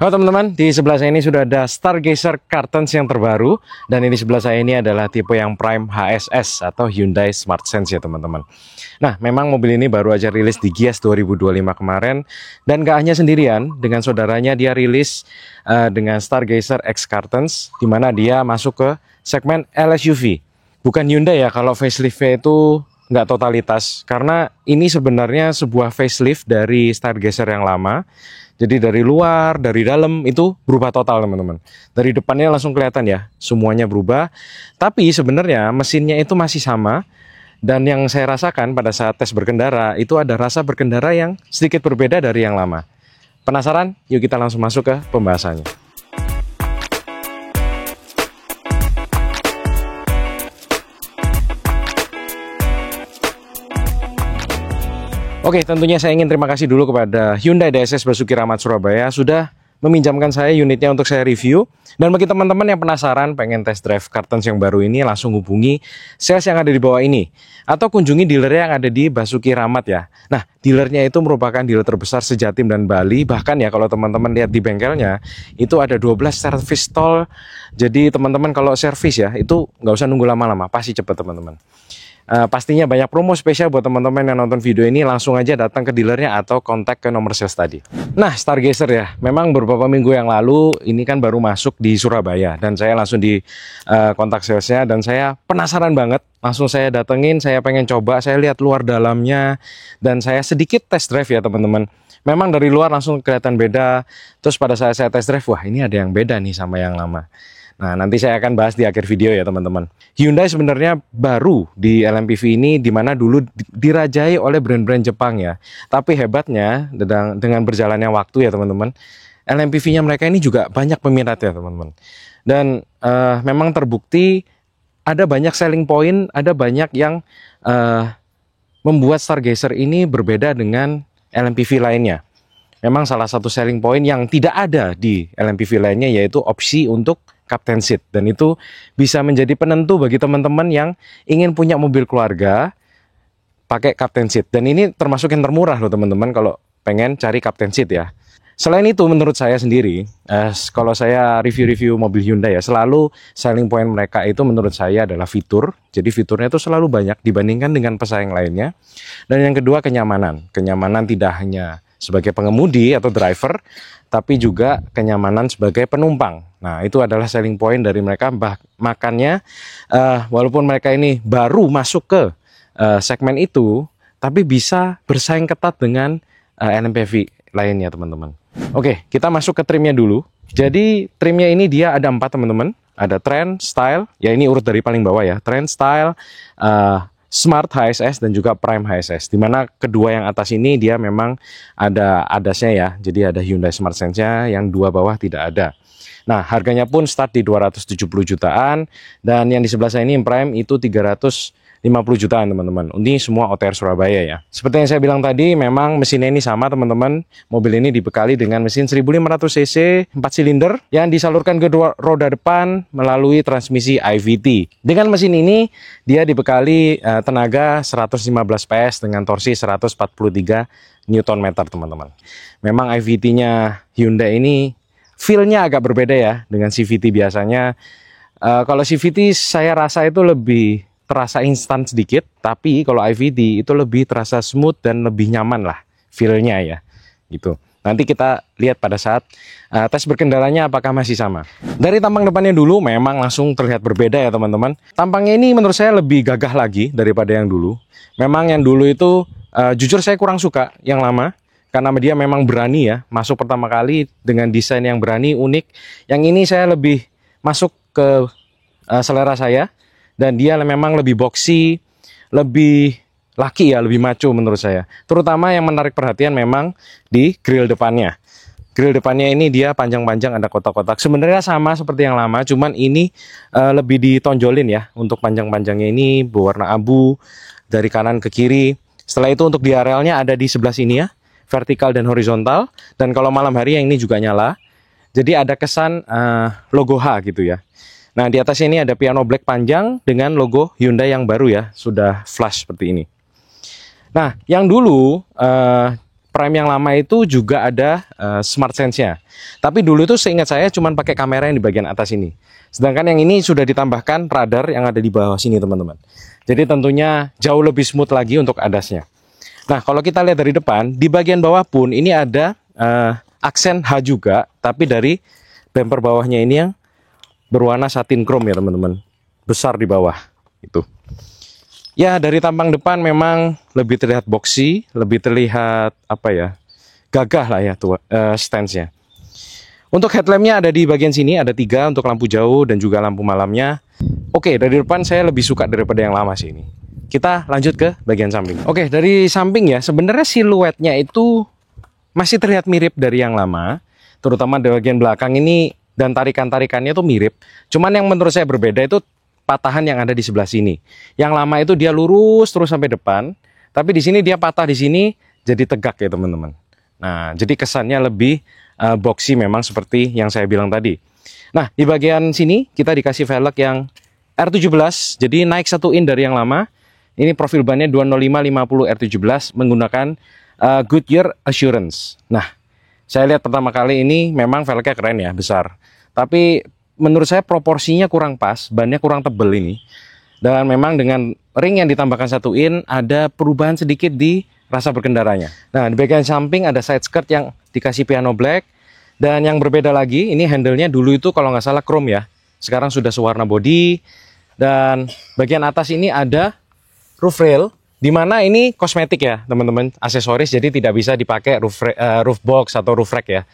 Halo teman-teman, di sebelah saya ini sudah ada Stargazer Cartons yang terbaru. Dan ini sebelah saya ini adalah tipe yang Prime HSS atau Hyundai Smart Sense ya teman-teman. Nah, memang mobil ini baru aja rilis di Gias 2025 kemarin. Dan gak hanya sendirian, dengan saudaranya dia rilis dengan Stargazer X Cartons, di mana dia masuk ke segmen LSUV. Bukan Hyundai ya, kalau facelift-nya itu nggak totalitas. Karena ini sebenarnya sebuah facelift dari Stargazer yang lama. Jadi dari luar, dari dalam itu berubah total teman-teman. Dari depannya langsung kelihatan ya, semuanya berubah. Tapi sebenarnya mesinnya itu masih sama. Dan yang saya rasakan pada saat tes berkendara, itu ada rasa berkendara yang sedikit berbeda dari yang lama. Penasaran? Yuk kita langsung masuk ke pembahasannya. Oke, tentunya saya ingin terima kasih dulu kepada Hyundai DSS Basuki Rahmat Surabaya sudah meminjamkan saya unitnya untuk saya review. Dan bagi teman-teman yang penasaran pengen test drive Cartons yang baru ini, langsung hubungi sales yang ada di bawah ini. Atau kunjungi dealer yang ada di Basuki Rahmat ya. Nah, dealernya itu merupakan dealer terbesar se-Jatim dan Bali. Bahkan ya kalau teman-teman lihat di bengkelnya, itu ada 12 service stall. Jadi teman-teman kalau servis ya, itu nggak usah nunggu lama-lama, pasti cepat teman-teman. Pastinya banyak promo spesial buat teman-teman yang nonton video ini. Langsung aja datang ke dealernya atau kontak ke nomor sales tadi. Nah, Stargazer ya, memang beberapa minggu yang lalu ini kan baru masuk di Surabaya. Dan saya langsung di kontak salesnya. Dan saya penasaran banget. Langsung saya datengin, saya pengen coba, saya lihat luar dalamnya. Dan saya sedikit test drive ya teman-teman. Memang dari luar langsung kelihatan beda. Terus pada saat saya test drive, wah ini ada yang beda nih sama yang lama. Nah, nanti saya akan bahas di akhir video ya teman-teman. Hyundai sebenarnya baru di LMPV ini, dimana dulu dirajai oleh brand-brand Jepang ya. Tapi hebatnya dengan berjalannya waktu ya teman-teman, LMPV-nya mereka ini juga banyak peminat ya teman-teman. Dan memang terbukti ada banyak selling point, ada banyak yang membuat Stargazer ini berbeda dengan LMPV lainnya. Memang salah satu selling point yang tidak ada di LMPV lainnya yaitu opsi untuk Captain Seat, dan itu bisa menjadi penentu bagi teman-teman yang ingin punya mobil keluarga pakai Captain Seat. Dan ini termasuk yang termurah loh teman-teman kalau pengen cari Captain Seat ya. Selain itu menurut saya sendiri, kalau saya review-review mobil Hyundai ya, selalu selling point mereka itu menurut saya adalah fitur. Jadi fiturnya itu selalu banyak dibandingkan dengan pesaing lainnya. Dan yang kedua kenyamanan. Kenyamanan tidak hanya sebagai pengemudi atau driver, tapi juga kenyamanan sebagai penumpang. Nah, itu adalah selling point dari mereka. Makanya walaupun mereka ini baru masuk ke segmen itu, tapi bisa bersaing ketat dengan LMPV lainnya teman-teman. Oke, kita masuk ke trimnya dulu. Jadi trimnya ini dia ada 4 teman-teman. Ada Trend, Style, ya ini urut dari paling bawah ya. Trend, Style, Smart HSS dan juga Prime HSS. Dimana kedua yang atas ini dia memang ada adasnya ya. Jadi ada Hyundai Smart Sense-nya, yang dua bawah tidak ada. Nah, harganya pun start di 270 jutaan. Dan yang di sebelah saya ini Prime itu 350 jutaan teman-teman. Ini semua OTR Surabaya ya. Seperti yang saya bilang tadi, memang mesinnya ini sama teman-teman. Mobil ini dibekali dengan mesin 1500 cc 4 silinder yang disalurkan ke roda depan melalui transmisi IVT. Dengan mesin ini dia dibekali tenaga 115 PS dengan torsi 143 Nm teman-teman. Memang IVT-nya Hyundai ini feel-nya agak berbeda ya dengan CVT biasanya. Kalau CVT saya rasa itu lebih terasa instan sedikit, tapi kalau IVT itu lebih terasa smooth dan lebih nyaman lah feel-nya ya, gitu. Nanti kita lihat pada saat tes berkendaranya apakah masih sama. Dari tampang depannya dulu memang langsung terlihat berbeda ya teman-teman. Tampangnya ini menurut saya lebih gagah lagi daripada yang dulu. Memang yang dulu itu jujur saya kurang suka yang lama, karena dia memang berani ya, masuk pertama kali dengan desain yang berani, unik. Yang ini saya lebih masuk ke selera saya. Dan dia memang lebih boxy, lebih laki ya, lebih maco menurut saya. Terutama yang menarik perhatian memang di grill depannya. Grill depannya ini dia panjang-panjang, ada kotak-kotak. Sebenarnya sama seperti yang lama, cuman ini lebih ditonjolin ya. Untuk panjang-panjangnya ini berwarna abu dari kanan ke kiri. Setelah itu untuk di arealnya ada di sebelah sini ya, vertikal dan horizontal. Dan kalau malam hari yang ini juga nyala. Jadi ada kesan logo H gitu ya. Nah, di atas ini ada piano black panjang dengan logo Hyundai yang baru ya, sudah flash seperti ini. Nah, yang dulu Prime yang lama itu juga ada Smart Sense-nya. Tapi dulu itu seingat saya cuma pakai kamera yang di bagian atas ini. Sedangkan yang ini sudah ditambahkan radar yang ada di bawah sini teman-teman. Jadi tentunya jauh lebih smooth lagi untuk ADAS-nya. Nah kalau kita lihat dari depan, di bagian bawah pun ini ada aksen H juga, tapi dari bumper bawahnya ini yang berwarna satin chrome ya teman-teman. Besar di bawah itu. Ya dari tampang depan memang lebih terlihat boxy, lebih terlihat apa ya, gagah lah ya tuh stance-nya. Untuk headlampnya ada di bagian sini, ada 3 untuk lampu jauh dan juga lampu malamnya. Oke, dari depan saya lebih suka daripada yang lama sih ini. Kita lanjut ke bagian samping. Oke, dari samping ya, sebenarnya siluetnya itu masih terlihat mirip dari yang lama, terutama di bagian belakang ini dan tarikan-tarikannya tuh mirip. Cuman yang menurut saya berbeda itu patahan yang ada di sebelah sini. Yang lama itu dia lurus terus sampai depan, tapi di sini dia patah di sini jadi tegak ya teman-teman. Nah, jadi kesannya lebih boxy memang seperti yang saya bilang tadi. Nah, di bagian sini kita dikasih velg yang R17, jadi naik 1 in dari yang lama. Ini profil bannya 205/50 R17 menggunakan Goodyear Assurance. Nah, saya lihat pertama kali ini memang velgnya keren ya, besar. Tapi menurut saya proporsinya kurang pas, bannya kurang tebel ini. Dan memang dengan ring yang ditambahkan 1 in ada perubahan sedikit di rasa berkendaranya. Nah, di bagian samping ada side skirt yang dikasih piano black. Dan yang berbeda lagi, ini handle-nya dulu itu kalau nggak salah chrome ya. Sekarang sudah sewarna body. Dan bagian atas ini ada roof rail, di mana ini kosmetik ya teman-teman, aksesoris, jadi tidak bisa dipakai roof box atau roof rack ya.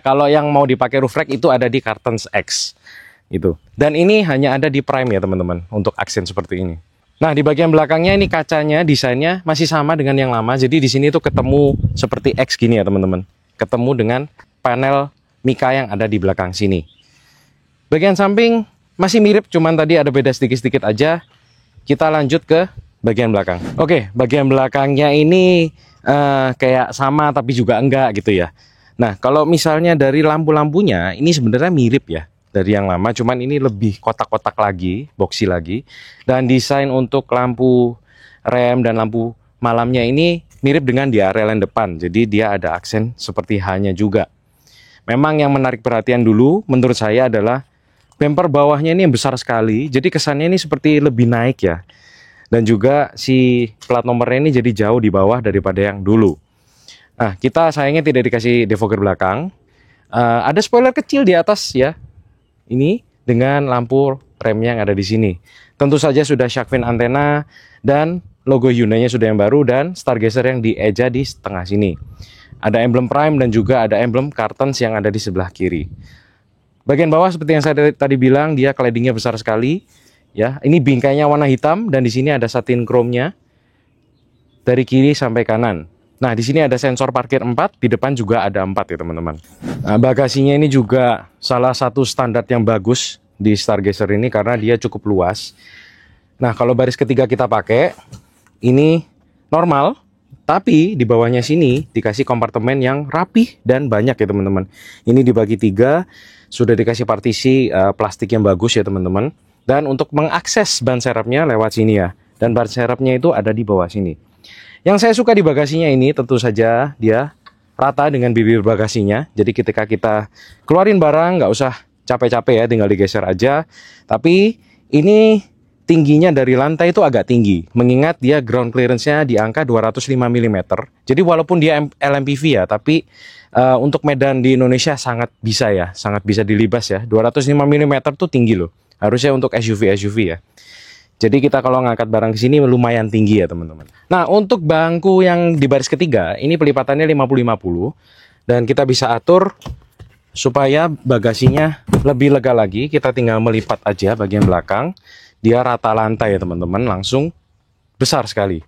Kalau yang mau dipakai roof rack itu ada di Cartons X itu. Dan ini hanya ada di Prime ya teman-teman untuk aksen seperti ini. Nah di bagian belakangnya ini kacanya desainnya masih sama dengan yang lama. Jadi di sini tuh ketemu seperti X gini ya teman-teman. Ketemu dengan panel Mika yang ada di belakang sini. Bagian samping masih mirip, cuman tadi ada beda sedikit-sedikit aja. Kita lanjut ke bagian belakang. Oke, bagian belakangnya ini kayak sama tapi juga enggak gitu ya. Nah, kalau misalnya dari lampu-lampunya ini sebenarnya mirip ya dari yang lama, cuman ini lebih kotak-kotak lagi, boxy lagi. Dan desain untuk lampu rem dan lampu malamnya ini mirip dengan di area rel depan. Jadi dia ada aksen seperti H-nya juga. Memang yang menarik perhatian dulu menurut saya adalah bumper bawahnya ini yang besar sekali. Jadi kesannya ini seperti lebih naik ya. Dan juga si plat nomornya ini jadi jauh di bawah daripada yang dulu. Nah, kita sayangnya tidak dikasih defogger belakang. Ada spoiler kecil di atas ya. Ini dengan lampu remnya yang ada di sini. Tentu saja sudah shark fin antena dan logo Hyundai-nya sudah yang baru dan stargazer yang dieja di tengah sini. Ada emblem Prime dan juga ada emblem Cartons yang ada di sebelah kiri. Bagian bawah seperti yang saya tadi bilang, dia claddingnya besar sekali. Ya, ini bingkainya warna hitam dan di sini ada satin chrome-nya dari kiri sampai kanan. Nah, di sini ada sensor parkir 4, di depan juga ada 4 ya teman-teman. Nah, bagasinya ini juga salah satu standar yang bagus di Stargazer ini karena dia cukup luas. Nah, kalau baris ketiga kita pakai, ini normal, tapi di bawahnya sini dikasih kompartemen yang rapih dan banyak ya teman-teman. Ini dibagi 3, sudah dikasih partisi plastik yang bagus ya teman-teman. Dan untuk mengakses ban serepnya lewat sini ya. Dan ban serepnya itu ada di bawah sini. Yang saya suka di bagasinya ini tentu saja dia rata dengan bibir bagasinya. Jadi ketika kita keluarin barang nggak usah capek-capek ya, tinggal digeser aja. Tapi ini tingginya dari lantai itu agak tinggi. Mengingat dia ground clearance-nya di angka 205 mm. Jadi walaupun dia LMPV ya, tapi untuk medan di Indonesia sangat bisa ya. Sangat bisa dilibas ya. 205 mm tuh tinggi loh. Harusnya untuk SUV ya. Jadi kita kalau ngangkat barang ke sini lumayan tinggi ya teman-teman. Nah untuk bangku yang di baris ketiga ini pelipatannya 50-50 dan kita bisa atur supaya bagasinya lebih lega lagi. Kita tinggal melipat aja bagian belakang, dia rata lantai ya teman-teman, langsung besar sekali.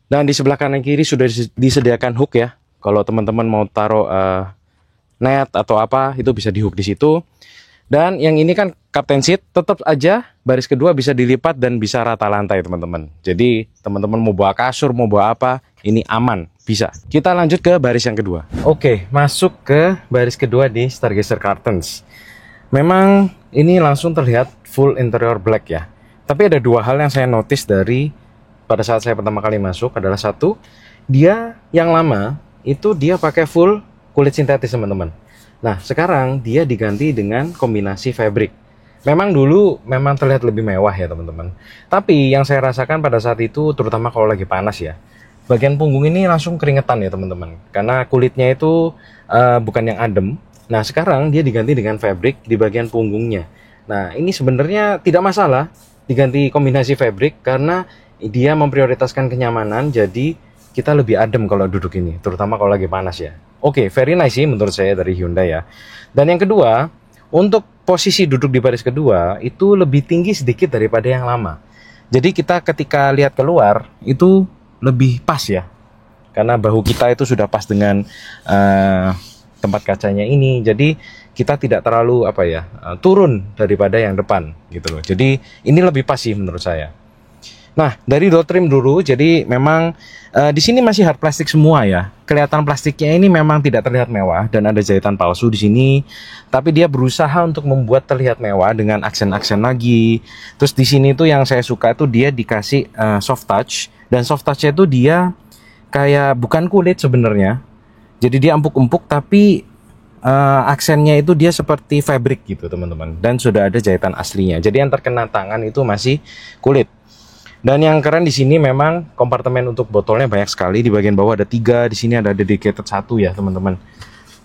Dan di sebelah kanan kiri sudah disediakan hook ya. Kalau teman-teman mau taruh net atau apa itu bisa di hook di situ. Dan yang ini kan captain seat, tetap aja baris kedua bisa dilipat dan bisa rata lantai teman-teman. Jadi teman-teman mau bawa kasur, mau bawa apa, ini aman, bisa. Kita lanjut ke baris yang kedua. Oke, masuk ke baris kedua di Stargazer Cartons. Memang ini langsung terlihat full interior black ya. Tapi ada 2 hal yang saya notice dari pada saat saya pertama kali masuk adalah 1, dia yang lama itu dia pakai full kulit sintetis teman-teman. Nah sekarang dia diganti dengan kombinasi fabric. Memang dulu memang terlihat lebih mewah ya teman-teman. Tapi yang saya rasakan pada saat itu, terutama kalau lagi panas ya, bagian punggung ini langsung keringetan ya teman-teman. Karena kulitnya itu bukan yang adem. Nah sekarang dia diganti dengan fabric di bagian punggungnya. Nah ini sebenarnya tidak masalah diganti kombinasi fabric karena dia memprioritaskan kenyamanan. Jadi kita lebih adem kalau duduk ini, terutama kalau lagi panas ya. Oke, very nice sih menurut saya dari Hyundai ya. Dan yang kedua, untuk posisi duduk di baris kedua itu lebih tinggi sedikit daripada yang lama. Jadi kita ketika lihat keluar itu lebih pas ya. Karena bahu kita itu sudah pas dengan tempat kacanya ini. Jadi kita tidak terlalu turun daripada yang depan gitu loh. Jadi ini lebih pas sih menurut saya. Nah, dari door trim dulu, jadi memang di sini masih hard plastik semua ya. Kelihatan plastiknya ini memang tidak terlihat mewah dan ada jahitan palsu di sini. Tapi dia berusaha untuk membuat terlihat mewah dengan aksen-aksen lagi. Terus di sini tuh yang saya suka tuh dia dikasih soft touch, dan soft touch-nya itu dia kayak bukan kulit sebenarnya. Jadi dia empuk-empuk tapi aksennya itu dia seperti fabric gitu teman-teman. Dan sudah ada jahitan aslinya. Jadi yang terkena tangan itu masih kulit. Dan yang keren di sini memang kompartemen untuk botolnya banyak sekali. Di bagian bawah ada 3, di sini ada dedicated 1 ya teman-teman.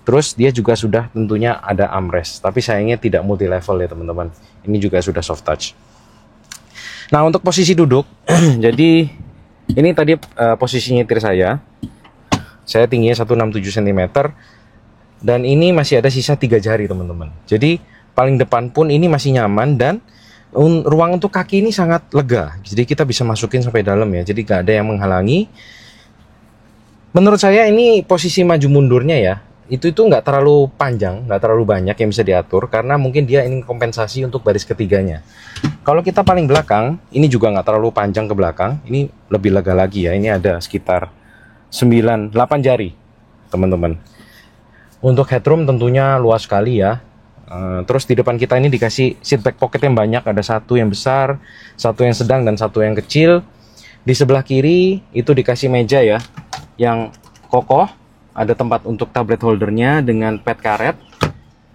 Terus dia juga sudah tentunya ada armrest, tapi sayangnya tidak multi level ya teman-teman. Ini juga sudah soft touch. Nah untuk posisi duduk, jadi ini tadi posisi nyetir saya. Saya tingginya 167 cm dan ini masih ada sisa 3 jari teman-teman. Jadi paling depan pun ini masih nyaman dan ruang untuk kaki ini sangat lega. Jadi kita bisa masukin sampai dalam ya. Jadi gak ada yang menghalangi. Menurut saya ini posisi maju mundurnya ya, itu nggak terlalu panjang, nggak terlalu banyak yang bisa diatur karena mungkin dia ingin kompensasi untuk baris ketiganya. Kalau kita paling belakang, ini juga nggak terlalu panjang ke belakang. Ini lebih lega lagi ya. Ini ada sekitar 8 jari teman-teman. Untuk headroom tentunya luas sekali ya. Terus di depan kita ini dikasih seat back pocket yang banyak, ada 1 yang besar, 1 yang sedang, dan 1 yang kecil. Di sebelah kiri itu dikasih meja ya, yang kokoh, ada tempat untuk tablet holdernya dengan pad karet.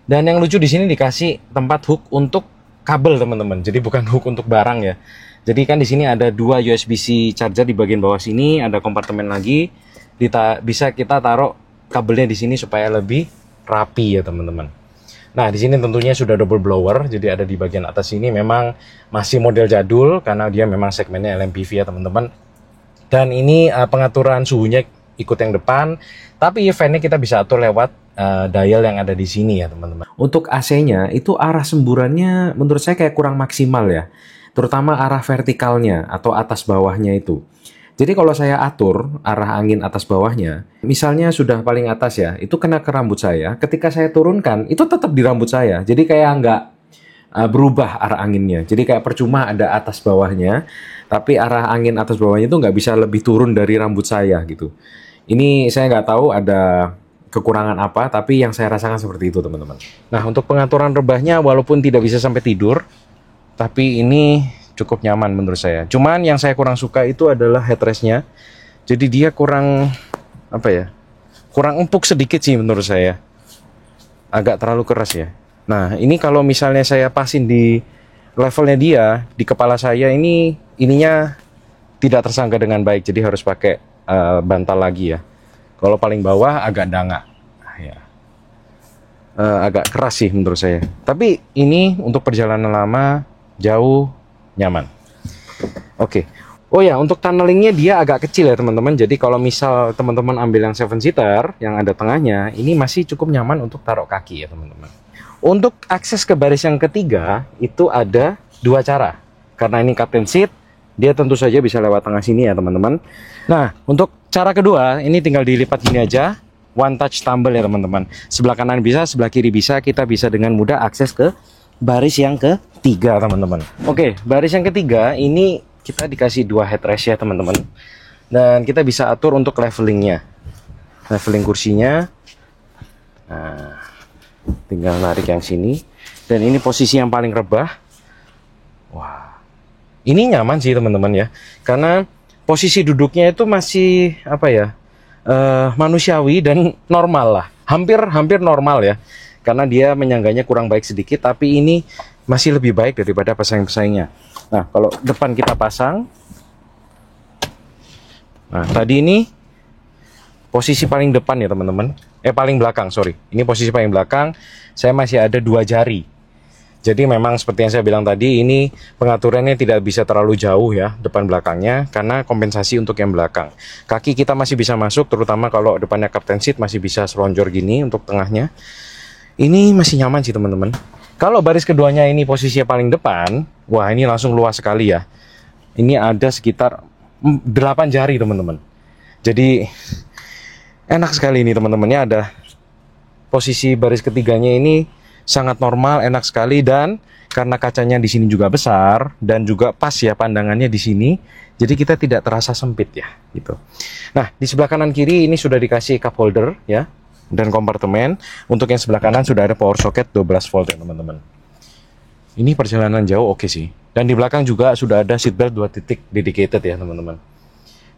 Dan yang lucu di sini dikasih tempat hook untuk kabel teman-teman. Jadi bukan hook untuk barang ya. Jadi kan di sini ada 2 USB-C charger di bagian bawah sini, ada kompartemen lagi, bisa kita taruh kabelnya di sini supaya lebih rapi ya teman-teman. Nah, di sini tentunya sudah double blower, jadi ada di bagian atas ini memang masih model jadul karena dia memang segmennya LMPV ya teman-teman. Dan ini pengaturan suhunya ikut yang depan, tapi fan-nya kita bisa atur lewat dial yang ada di sini ya teman-teman. Untuk AC-nya itu arah semburannya menurut saya kayak kurang maksimal ya, terutama arah vertikalnya atau atas bawahnya itu. Jadi kalau saya atur arah angin atas bawahnya, misalnya sudah paling atas ya, itu kena ke rambut saya. Ketika saya turunkan, itu tetap di rambut saya. Jadi kayak nggak berubah arah anginnya. Jadi kayak percuma ada atas bawahnya, tapi arah angin atas bawahnya itu nggak bisa lebih turun dari rambut saya gitu. Ini saya nggak tahu ada kekurangan apa, tapi yang saya rasakan seperti itu teman-teman. Nah untuk pengaturan rebahnya walaupun tidak bisa sampai tidur, tapi ini cukup nyaman menurut saya. Cuman yang saya kurang suka itu adalah headrestnya. Jadi dia kurang kurang empuk sedikit sih menurut saya. Agak terlalu keras ya. Nah ini kalau misalnya saya pasin di levelnya dia, di kepala saya ininya tidak tersangga dengan baik. Jadi harus pakai bantal lagi ya. Kalau paling bawah agak dangak ya. Agak keras sih menurut saya. Tapi ini untuk perjalanan lama, jauh, nyaman. Oke. Oh ya, untuk tunnelingnya dia agak kecil ya teman-teman. Jadi kalau misal teman-teman ambil yang 7-seater yang ada tengahnya, ini masih cukup nyaman untuk taruh kaki ya teman-teman. Untuk akses ke baris yang ketiga itu ada 2 cara. Karena ini captain seat, dia tentu saja bisa lewat tengah sini ya teman-teman. Nah, untuk cara kedua ini tinggal dilipat gini aja, one touch tumble ya teman-teman. Sebelah kanan bisa, sebelah kiri bisa, kita bisa dengan mudah akses ke baris yang ketiga teman-teman. Oke, baris yang ketiga ini kita dikasih 2 headrest ya teman-teman. Dan kita bisa atur untuk levelingnya, leveling kursinya. Nah, tinggal narik yang sini. Dan ini posisi yang paling rebah. Wah, ini nyaman sih teman-teman ya, karena posisi duduknya itu masih manusiawi dan normal lah, hampir normal ya, karena dia menyangganya kurang baik sedikit, tapi ini masih lebih baik daripada pesaing-pesaingnya. Nah, kalau depan kita pasang, nah tadi ini posisi paling depan ya teman-teman, paling belakang, sorry, ini posisi paling belakang, saya masih ada 2 jari. Jadi memang seperti yang saya bilang tadi, ini pengaturannya tidak bisa terlalu jauh ya depan belakangnya, karena kompensasi untuk yang belakang. Kaki kita masih bisa masuk, terutama kalau depannya captain seat masih bisa selonjor gini untuk tengahnya. Ini masih nyaman sih teman-teman. Kalau baris keduanya ini posisinya paling depan, wah ini langsung luas sekali ya. Ini ada sekitar 8 jari teman-teman. Jadi enak sekali ini teman-temannya, ada posisi baris ketiganya ini sangat normal, enak sekali, dan karena kacanya di sini juga besar dan juga pas ya pandangannya di sini, jadi kita tidak terasa sempit ya gitu. Nah, di sebelah kanan kiri ini sudah dikasih cup holder ya dan kompartemen. Untuk yang sebelah kanan sudah ada power socket 12 volt ya teman-teman. Ini perjalanan jauh oke sih. Dan di belakang juga sudah ada seatbelt 2 titik dedicated ya teman-teman.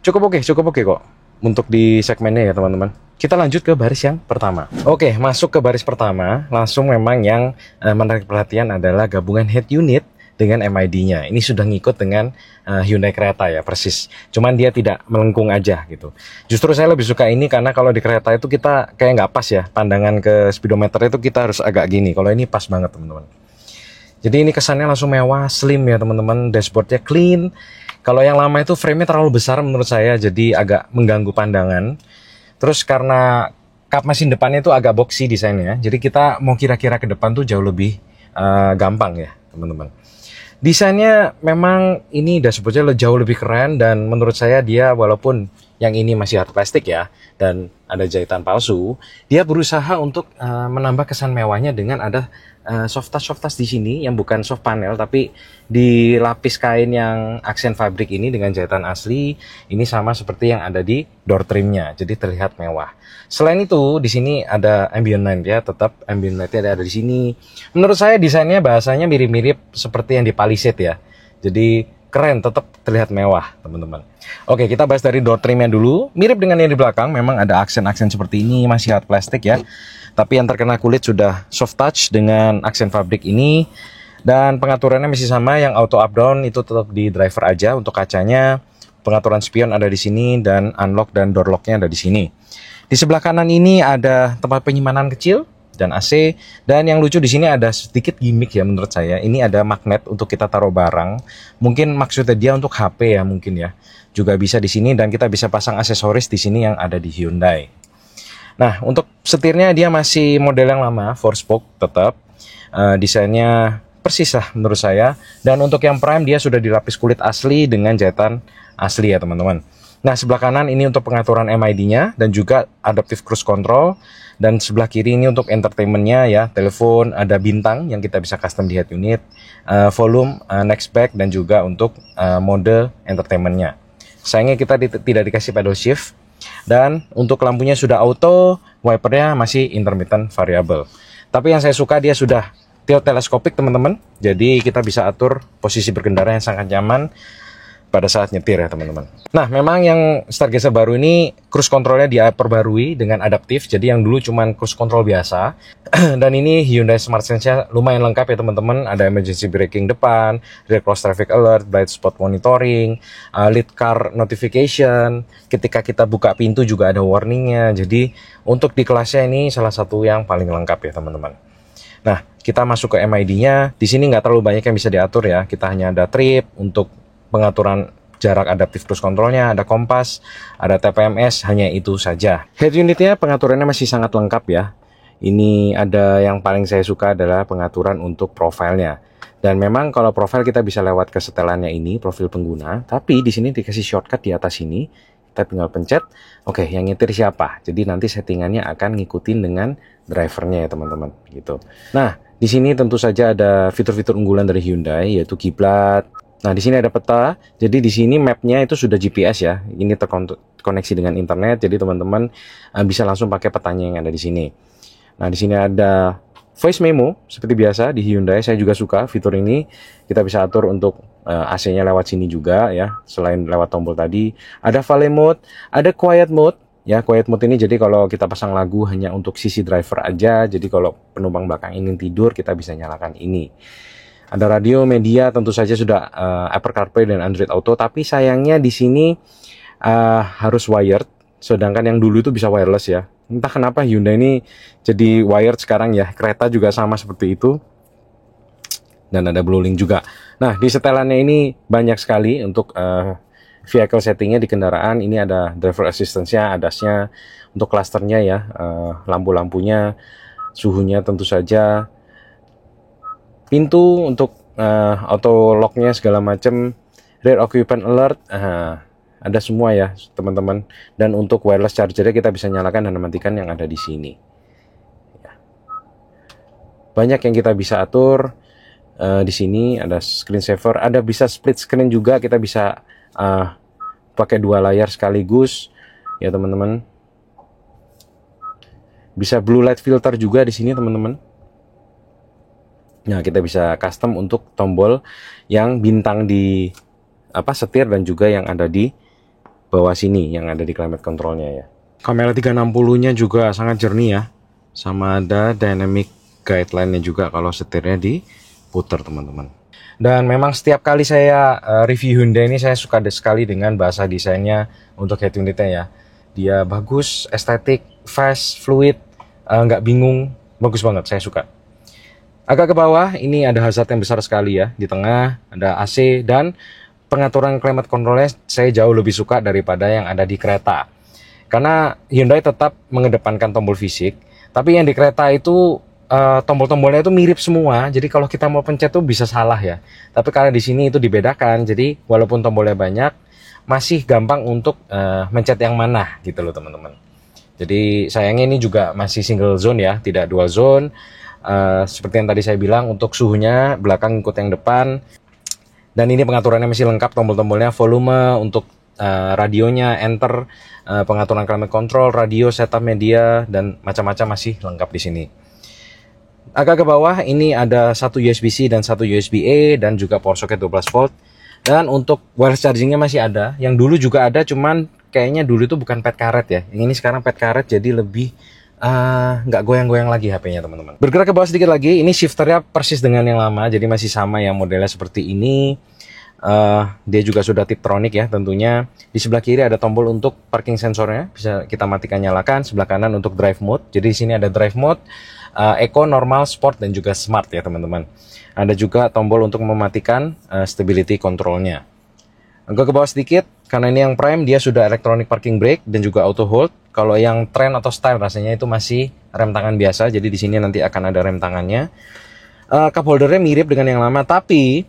Cukup oke kok untuk di segmennya ya teman-teman. Kita lanjut ke baris yang pertama. Oke, masuk ke baris pertama, langsung memang yang menarik perhatian adalah gabungan head unit dengan MID-nya. Ini sudah ngikut dengan Hyundai Creta ya, persis. Cuman dia tidak melengkung aja gitu. Justru saya lebih suka ini karena kalau di Creta itu kita kayak nggak pas ya, pandangan ke speedometer itu kita harus agak gini. Kalau ini pas banget teman-teman. Jadi ini kesannya langsung mewah, slim ya teman-teman. Dashboardnya clean. Kalau yang lama itu frame-nya terlalu besar menurut saya, jadi agak mengganggu pandangan. Terus karena kap mesin depannya itu agak boxy desainnya, jadi kita mau kira-kira ke depan tuh jauh lebih gampang ya teman-teman. Desainnya memang ini dashboardnya jauh lebih keren, dan menurut saya dia walaupun yang ini masih hard plastik ya dan ada jahitan palsu, dia berusaha untuk menambah kesan mewahnya dengan ada soft touch di sini yang bukan soft panel tapi di lapis kain yang aksen fabrik ini dengan jahitan asli. Ini sama seperti yang ada di door trimnya, jadi terlihat mewah. Selain itu di sini ada ambient light ya, tetap ambient lightnya ada di sini. Menurut saya desainnya bahasanya mirip-mirip seperti yang di Palisade ya, jadi keren, tetap terlihat mewah teman-teman. Oke, kita bahas dari door trimnya dulu. Mirip dengan yang di belakang, memang ada aksen-aksen seperti ini, masih hard plastik ya, tapi yang terkena kulit sudah soft touch dengan aksen fabrik ini. Dan pengaturannya masih sama, yang auto up down itu tetap di driver aja. Untuk kacanya, pengaturan spion ada di sini, dan unlock dan door locknya ada di sini. Di sebelah kanan ini ada tempat penyimpanan kecil dan AC. Dan yang lucu di sini ada sedikit gimmick ya menurut saya. Ini ada magnet untuk kita taruh barang. Mungkin maksudnya dia untuk HP ya mungkin ya. Juga bisa di sini, dan kita bisa pasang aksesoris di sini yang ada di Hyundai. Nah, untuk setirnya dia masih model yang lama, 4-spoke tetap. Desainnya persis lah menurut saya. Dan untuk yang prime dia sudah dilapis kulit asli dengan jahitan asli ya teman-teman. Nah, sebelah kanan ini untuk pengaturan MID-nya dan juga adaptive cruise control. Dan sebelah kiri ini untuk entertainment-nya ya, telepon, ada bintang yang kita bisa custom di head unit, volume, next back, dan juga untuk mode entertainment-nya. Sayangnya kita tidak dikasih pedal shift. Dan untuk lampunya sudah auto, wipernya masih intermittent variable. Tapi yang saya suka dia sudah tilt teleskopik teman-teman. Jadi kita bisa atur posisi berkendara yang sangat nyaman pada saat nyetir ya teman-teman. Nah, memang yang Stargazer baru ini cruise controlnya diperbarui dengan adaptif. Jadi yang dulu cuman cruise control biasa. Dan ini Hyundai Smart Sense-nya lumayan lengkap ya teman-teman. Ada emergency braking depan, rear cross traffic alert, blind spot monitoring, lead car notification. Ketika kita buka pintu juga ada warningnya. Jadi untuk di kelasnya ini salah satu yang paling lengkap ya teman-teman. Nah, kita masuk ke MID-nya. Di sini nggak terlalu banyak yang bisa diatur ya. Kita hanya ada trip untuk pengaturan jarak adaptif cruise controlnya, ada kompas, ada TPMS, hanya itu saja. Head unitnya pengaturannya masih sangat lengkap ya. Ini ada yang paling saya suka adalah pengaturan untuk profilnya. Dan memang kalau profil kita bisa lewat ke setelannya ini, profil pengguna. Tapi di sini dikasih shortcut di atas ini. Kita tinggal pencet, oke, yang nyetir siapa. Jadi nanti settingannya akan ngikutin dengan drivernya ya teman-teman. Gitu. Nah, di sini tentu saja ada fitur-fitur unggulan dari Hyundai, yaitu kiblat. Nah, di sini ada peta. Jadi di sini mapnya itu sudah GPS ya. Ini terkoneksi dengan internet. Jadi teman-teman bisa langsung pakai petanya yang ada di sini. Nah, di sini ada voice memo seperti biasa di Hyundai. Saya juga suka fitur ini. Kita bisa atur untuk AC-nya lewat sini juga ya. Selain lewat tombol tadi, ada Vale mode, ada quiet mode Ya, quiet mode ini jadi kalau kita pasang lagu hanya untuk sisi driver aja. Jadi kalau penumpang belakang ingin tidur, kita bisa nyalakan ini. Ada radio, media, tentu saja sudah Apple CarPlay dan Android Auto. Tapi sayangnya di sini harus wired. Sedangkan yang dulu itu bisa wireless ya. Entah kenapa Hyundai ini jadi wired sekarang ya. Kereta juga sama seperti itu. Dan ada BlueLink juga. Nah, di setelannya ini banyak sekali untuk vehicle settingnya di kendaraan. Ini ada driver assistance-nya, ADAS-nya, untuk klasternya ya, lampu-lampunya, suhunya tentu saja, pintu untuk auto lock-nya segala macam, rear occupant alert, ada semua ya teman-teman. Dan untuk wireless charger kita bisa nyalakan dan matikan yang ada di sini. Banyak yang kita bisa atur. Di sini ada screensaver, ada bisa split screen juga, kita bisa pakai 2 layar sekaligus ya teman-teman. Bisa blue light filter juga di sini teman-teman. Nah, kita bisa custom untuk tombol yang bintang di setir dan juga yang ada di bawah sini, yang ada di climate controlnya ya. Kamera 360-nya juga sangat jernih ya. Sama ada dynamic guideline-nya juga kalau setirnya diputar teman-teman. Dan memang setiap kali saya review Hyundai ini, saya suka sekali dengan bahasa desainnya untuk head unitnya ya. Dia bagus, estetik, fast, fluid, nggak bingung, bagus banget, saya suka. Agak ke bawah, ini ada hazard yang besar sekali ya. Di tengah ada AC dan pengaturan climate controlnya saya jauh lebih suka daripada yang ada di kereta. Karena Hyundai tetap mengedepankan tombol fisik, tapi yang di kereta itu tombol-tombolnya itu mirip semua, jadi kalau kita mau pencet tuh bisa salah ya. Tapi karena di sini itu dibedakan, jadi walaupun tombolnya banyak, masih gampang untuk mencet yang mana gitu loh teman-teman. Jadi sayangnya ini juga masih single zone ya, tidak dual zone. Seperti yang tadi saya bilang, untuk suhunya belakang ikut yang depan. Dan ini pengaturannya masih lengkap, tombol-tombolnya, volume, untuk radionya, enter, pengaturan climate control, radio, setup media, dan macam-macam masih lengkap di sini. Agak ke bawah ini ada satu USB-C dan satu USB-A dan juga power socket 12 volt. Dan untuk wireless chargingnya masih ada. Yang dulu juga ada, cuman kayaknya dulu itu bukan pet karet ya. Yang ini sekarang pet karet, jadi lebih nggak goyang-goyang lagi HP-nya teman-teman. Bergerak ke bawah sedikit lagi, ini shifternya persis dengan yang lama, jadi masih sama ya modelnya seperti ini. Dia juga sudah Tiptronic ya tentunya. Di sebelah kiri ada tombol untuk parking sensornya, bisa kita matikan nyalakan. Sebelah kanan untuk drive mode. Jadi di sini ada drive mode, Eco, Normal, Sport, dan juga Smart ya teman-teman. Ada juga tombol untuk mematikan stability controlnya. Agak ke bawah sedikit, karena ini yang Prime dia sudah electronic parking brake dan juga auto hold. Kalau yang Trend atau Style rasanya itu masih rem tangan biasa. Jadi di sini nanti akan ada rem tangannya. Cup holdernya mirip dengan yang lama, tapi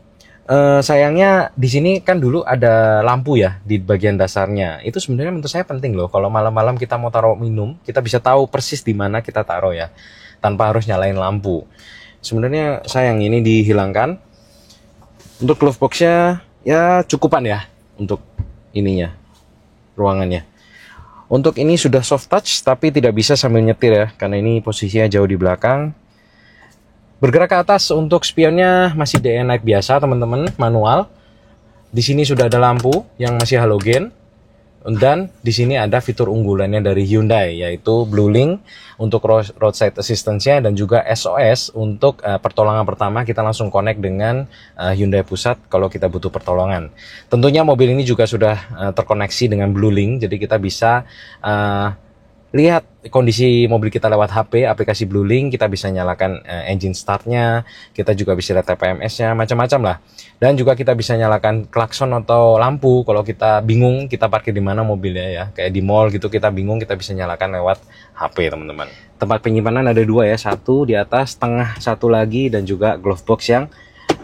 sayangnya di sini kan dulu ada lampu ya di bagian dasarnya. Itu sebenarnya menurut saya penting loh. Kalau malam-malam kita mau taruh minum, kita bisa tahu persis di mana kita taruh ya, tanpa harus nyalain lampu. Sebenarnya sayang ini dihilangkan. Untuk glove boxnya ya cukupan ya untuk ininya, ruangannya. Untuk ini sudah soft touch tapi tidak bisa sambil nyetir ya, karena ini posisinya jauh di belakang. Bergerak ke atas, untuk spionnya masih DE night biasa teman-teman, manual. Di sini sudah ada lampu yang masih halogen. Dan di sini ada fitur unggulannya dari Hyundai, yaitu BlueLink untuk roadside assistance-nya dan juga SOS untuk pertolongan pertama. Kita langsung connect dengan Hyundai Pusat kalau kita butuh pertolongan. Tentunya mobil ini juga sudah terkoneksi dengan BlueLink, jadi kita bisa lihat kondisi mobil kita lewat HP, aplikasi BlueLink. Kita bisa nyalakan engine startnya, kita juga bisa lihat TPMS-nya, macam-macam lah. Dan juga kita bisa nyalakan klakson atau lampu kalau kita bingung kita parkir di mana mobilnya ya. Kayak di mall gitu kita bingung, kita bisa nyalakan lewat HP teman-teman. Tempat penyimpanan ada 2 ya, satu di atas, tengah satu lagi, dan juga glove box yang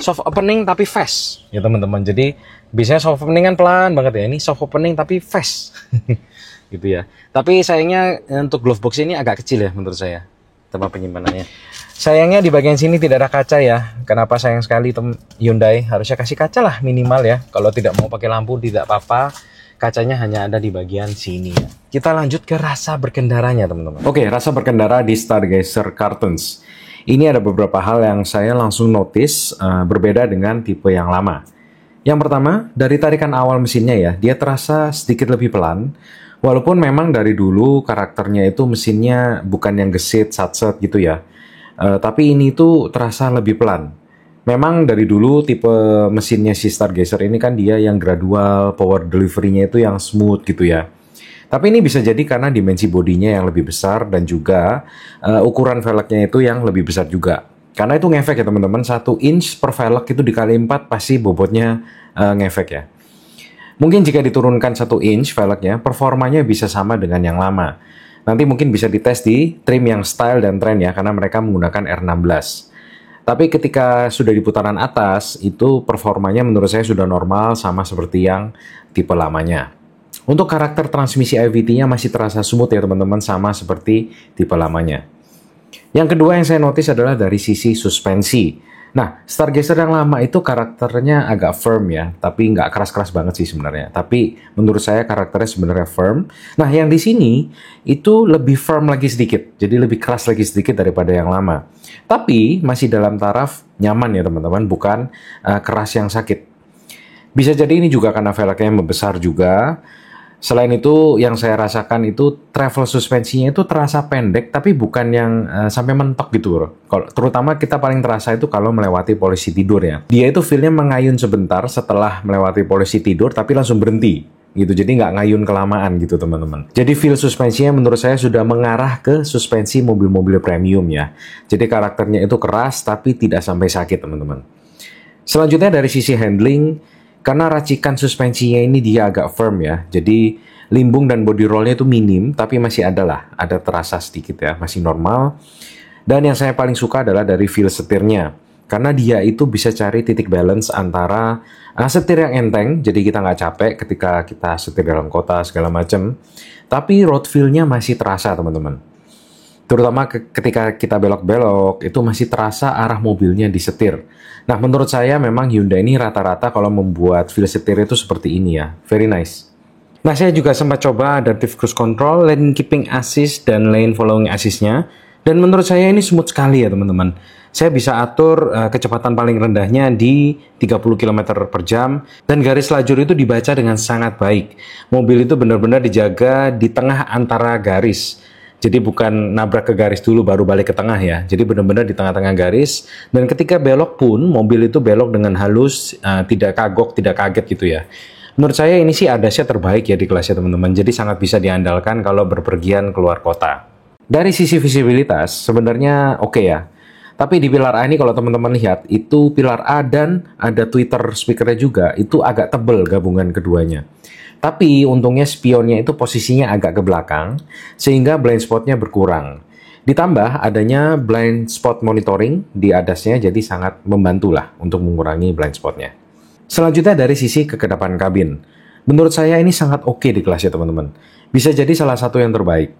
soft opening tapi fast ya teman-teman. Jadi biasanya soft opening kan pelan banget ya, ini soft opening tapi fast. Gitu ya. Tapi sayangnya untuk glove box ini agak kecil ya menurut saya, tempat penyimpanannya. Sayangnya di bagian sini tidak ada kaca ya. Kenapa sayang sekali Hyundai? Harusnya kasih kaca lah minimal ya. Kalau tidak mau pakai lampu tidak apa-apa. Kacanya hanya ada di bagian sini ya. Kita lanjut ke rasa berkendaranya teman-teman. Oke, rasa berkendara di Stargazer Cartons. Ini ada beberapa hal yang saya langsung notice berbeda dengan tipe yang lama. Yang pertama, dari tarikan awal mesinnya ya, dia terasa sedikit lebih pelan. Walaupun memang dari dulu karakternya itu mesinnya bukan yang gesit, satset gitu ya. Tapi ini tuh terasa lebih pelan. Memang dari dulu tipe mesinnya si Stargazer ini kan dia yang gradual, power delivery-nya itu yang smooth gitu ya. Tapi ini bisa jadi karena dimensi bodinya yang lebih besar dan juga ukuran velgnya itu yang lebih besar juga. Karena itu ngefek ya teman-teman, 1 inch per velg itu dikali 4 pasti bobotnya ngefek ya. Mungkin jika diturunkan 1 inch velgnya, performanya bisa sama dengan yang lama. Nanti mungkin bisa dites di trim yang style dan trend ya, karena mereka menggunakan R16. Tapi ketika sudah di putaran atas, itu performanya menurut saya sudah normal sama seperti yang tipe lamanya. Untuk karakter transmisi IVT-nya masih terasa smooth ya teman-teman, sama seperti tipe lamanya. Yang kedua yang saya notice adalah dari sisi suspensi. Nah, Stargazer yang lama itu karakternya agak firm ya, tapi nggak keras-keras banget sih sebenarnya. Tapi menurut saya karakternya sebenarnya firm. Nah, yang di sini itu lebih firm lagi sedikit, jadi lebih keras lagi sedikit daripada yang lama. Tapi masih dalam taraf nyaman ya teman-teman, bukan keras yang sakit. Bisa jadi ini juga karena velgnya membesar juga. Selain itu, yang saya rasakan itu travel suspensinya itu terasa pendek, tapi bukan yang sampai mentok gitu bro. Terutama kita paling terasa itu kalau melewati polisi tidur ya. Dia itu feel-nya mengayun sebentar setelah melewati polisi tidur, tapi langsung berhenti gitu. Jadi nggak ngayun kelamaan gitu teman-teman. Jadi feel suspensinya menurut saya sudah mengarah ke suspensi mobil-mobil premium ya. Jadi karakternya itu keras, tapi tidak sampai sakit teman-teman. Selanjutnya dari sisi handling, karena racikan suspensinya ini dia agak firm ya, jadi limbung dan body rollnya itu minim, tapi masih ada terasa sedikit ya, masih normal. Dan yang saya paling suka adalah dari feel setirnya, karena dia itu bisa cari titik balance antara setir yang enteng, jadi kita nggak capek ketika kita setir dalam kota segala macam, tapi road feel-nya masih terasa teman-teman. Terutama ketika kita belok-belok, itu masih terasa arah mobilnya disetir. Nah, menurut saya memang Hyundai ini rata-rata kalau membuat feel setir itu seperti ini ya. Very nice. Nah, saya juga sempat coba Adaptive Cruise Control, Lane Keeping Assist, dan Lane Following Assist-nya. Dan menurut saya ini smooth sekali ya teman-teman. Saya bisa atur kecepatan paling rendahnya di 30 km per jam. Dan garis lajur itu dibaca dengan sangat baik. Mobil itu benar-benar dijaga di tengah antara garis. Jadi bukan nabrak ke garis dulu baru balik ke tengah ya. Jadi benar-benar di tengah-tengah garis. Dan ketika belok pun mobil itu belok dengan halus, tidak kagok, tidak kaget gitu ya. Menurut saya ini sih ADAS-nya terbaik ya di kelasnya teman-teman. Jadi sangat bisa diandalkan kalau berpergian keluar kota. Dari sisi visibilitas sebenarnya oke ya. Tapi di pilar A ini kalau teman-teman lihat, itu pilar A dan ada Twitter speakernya juga, itu agak tebel gabungan keduanya. Tapi untungnya spionnya itu posisinya agak ke belakang, sehingga blind spotnya berkurang. Ditambah adanya blind spot monitoring di ADAS-nya, jadi sangat membantulah untuk mengurangi blind spotnya. Selanjutnya dari sisi kekedapan kabin. Menurut saya ini sangat oke di kelasnya teman-teman. Bisa jadi salah satu yang terbaik.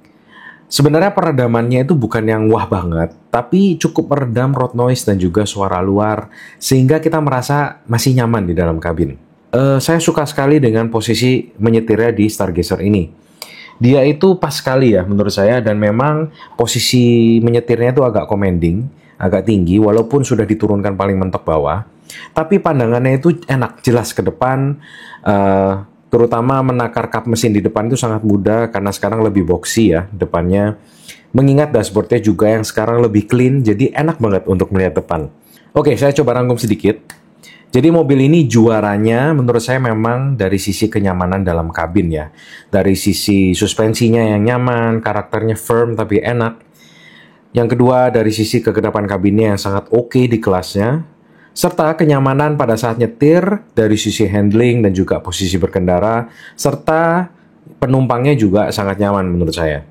Sebenarnya peredamannya itu bukan yang wah banget, tapi cukup meredam road noise dan juga suara luar, sehingga kita merasa masih nyaman di dalam kabin. Saya suka sekali dengan posisi menyetirnya di Stargazer ini. Dia itu pas sekali ya menurut saya, dan memang posisi menyetirnya itu agak commanding, agak tinggi, walaupun sudah diturunkan paling mentok bawah. Tapi pandangannya itu enak, jelas ke depan, terutama menakar kap mesin di depan itu sangat mudah, karena sekarang lebih boxy ya depannya. Mengingat dashboardnya juga yang sekarang lebih clean, jadi enak banget untuk melihat depan. Oke, saya coba rangkum sedikit. Jadi mobil ini juaranya menurut saya memang dari sisi kenyamanan dalam kabin ya. Dari sisi suspensinya yang nyaman, karakternya firm tapi enak. Yang kedua dari sisi kekedapan kabinnya yang sangat oke di kelasnya. Serta kenyamanan pada saat nyetir dari sisi handling dan juga posisi berkendara. Serta penumpangnya juga sangat nyaman menurut saya.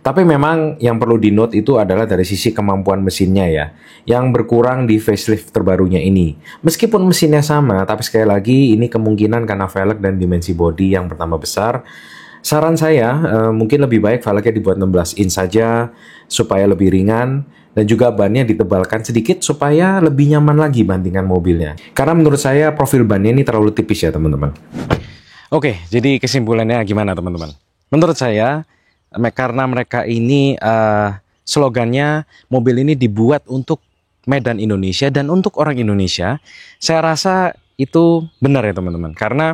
Tapi memang yang perlu di-note itu adalah dari sisi kemampuan mesinnya ya, yang berkurang di facelift terbarunya ini. Meskipun mesinnya sama, tapi sekali lagi ini kemungkinan karena velg dan dimensi bodi yang pertama besar. Saran saya mungkin lebih baik velgnya dibuat 16 inch saja supaya lebih ringan, dan juga bannya ditebalkan sedikit supaya lebih nyaman lagi bandingkan mobilnya. Karena menurut saya profil bannya ini terlalu tipis ya teman-teman. Oke, jadi kesimpulannya gimana teman-teman? Menurut saya karena mereka ini slogannya mobil ini dibuat untuk Medan Indonesia dan untuk orang Indonesia, saya rasa itu benar ya teman-teman, karena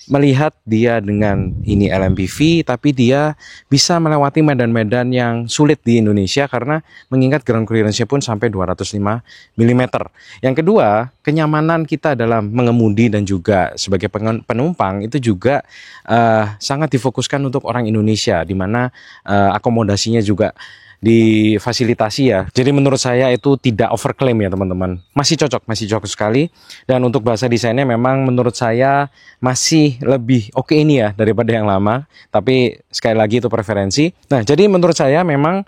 melihat dia dengan ini LMPV tapi dia bisa melewati medan-medan yang sulit di Indonesia karena mengingat ground clearance-nya pun sampai 205 mm. Yang kedua, kenyamanan kita dalam mengemudi dan juga sebagai penumpang itu juga sangat difokuskan untuk orang Indonesia, di mana akomodasinya juga difasilitasi ya. Jadi menurut saya itu tidak overclaim ya teman-teman. Masih cocok sekali. Dan untuk bahasa desainnya memang menurut saya masih lebih oke ini ya daripada yang lama. Tapi sekali lagi itu preferensi. Nah, jadi menurut saya memang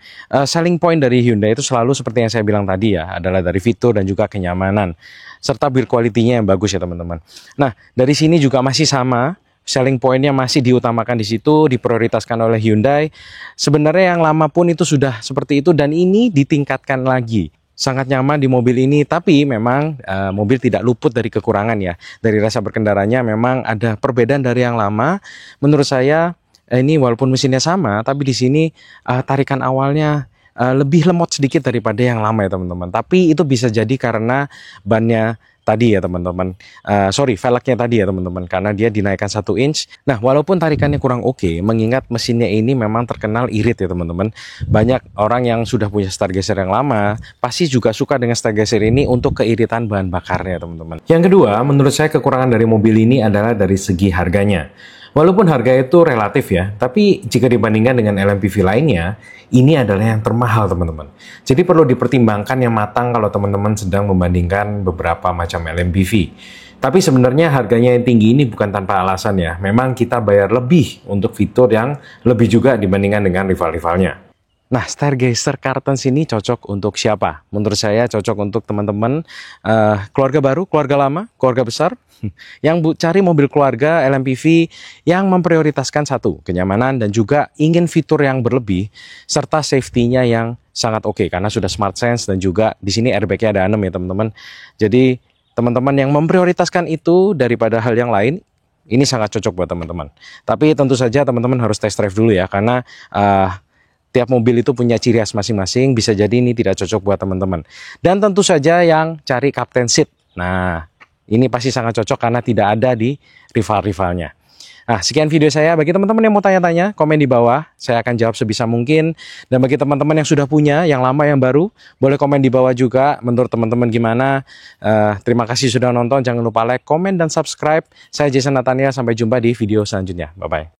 selling point dari Hyundai itu selalu seperti yang saya bilang tadi ya, adalah dari fitur dan juga kenyamanan serta build quality-nya yang bagus ya teman-teman. Nah, dari sini juga masih sama. Selling point-nya masih diutamakan di situ, diprioritaskan oleh Hyundai. Sebenarnya yang lama pun itu sudah seperti itu dan ini ditingkatkan lagi. Sangat nyaman di mobil ini, tapi memang mobil tidak luput dari kekurangan ya. Dari rasa berkendaranya memang ada perbedaan dari yang lama. Menurut saya ini walaupun mesinnya sama, tapi di sini tarikan awalnya lebih lemot sedikit daripada yang lama ya teman-teman. Tapi itu bisa jadi karena bannya tadi ya teman-teman, velgnya tadi ya teman-teman, karena dia dinaikkan 1 inch. Nah, walaupun tarikannya kurang oke, mengingat mesinnya ini memang terkenal irit ya teman-teman. Banyak orang yang sudah punya stargazer yang lama pasti juga suka dengan stargazer ini untuk keiritan bahan bakarnya teman-teman. Yang kedua, menurut saya kekurangan dari mobil ini adalah dari segi harganya. Walaupun harga itu relatif ya, tapi jika dibandingkan dengan LMPV lainnya, ini adalah yang termahal teman-teman. Jadi perlu dipertimbangkan yang matang kalau teman-teman sedang membandingkan beberapa macam LMPV. Tapi sebenarnya harganya yang tinggi ini bukan tanpa alasan ya. Memang kita bayar lebih untuk fitur yang lebih juga dibandingkan dengan rival-rivalnya. Nah, Stargazer Cartons ini cocok untuk siapa? Menurut saya cocok untuk teman-teman keluarga baru, keluarga lama, keluarga besar yang cari mobil keluarga LMPV yang memprioritaskan satu, kenyamanan dan juga ingin fitur yang berlebih serta safety-nya yang sangat oke karena sudah smart sense dan juga di sini airbag-nya ada 6 ya teman-teman. Jadi teman-teman yang memprioritaskan itu daripada hal yang lain, ini sangat cocok buat teman-teman. Tapi tentu saja teman-teman harus test drive dulu ya, karena tiap mobil itu punya ciri khas masing-masing, bisa jadi ini tidak cocok buat teman-teman. Dan tentu saja yang cari captain seat. Nah, ini pasti sangat cocok karena tidak ada di rival-rivalnya. Nah, sekian video saya. Bagi teman-teman yang mau tanya-tanya, komen di bawah. Saya akan jawab sebisa mungkin. Dan bagi teman-teman yang sudah punya, yang lama, yang baru, boleh komen di bawah juga. Menurut teman-teman gimana? Terima kasih sudah nonton. Jangan lupa like, komen, dan subscribe. Saya Jason Natania. Sampai jumpa di video selanjutnya. Bye-bye.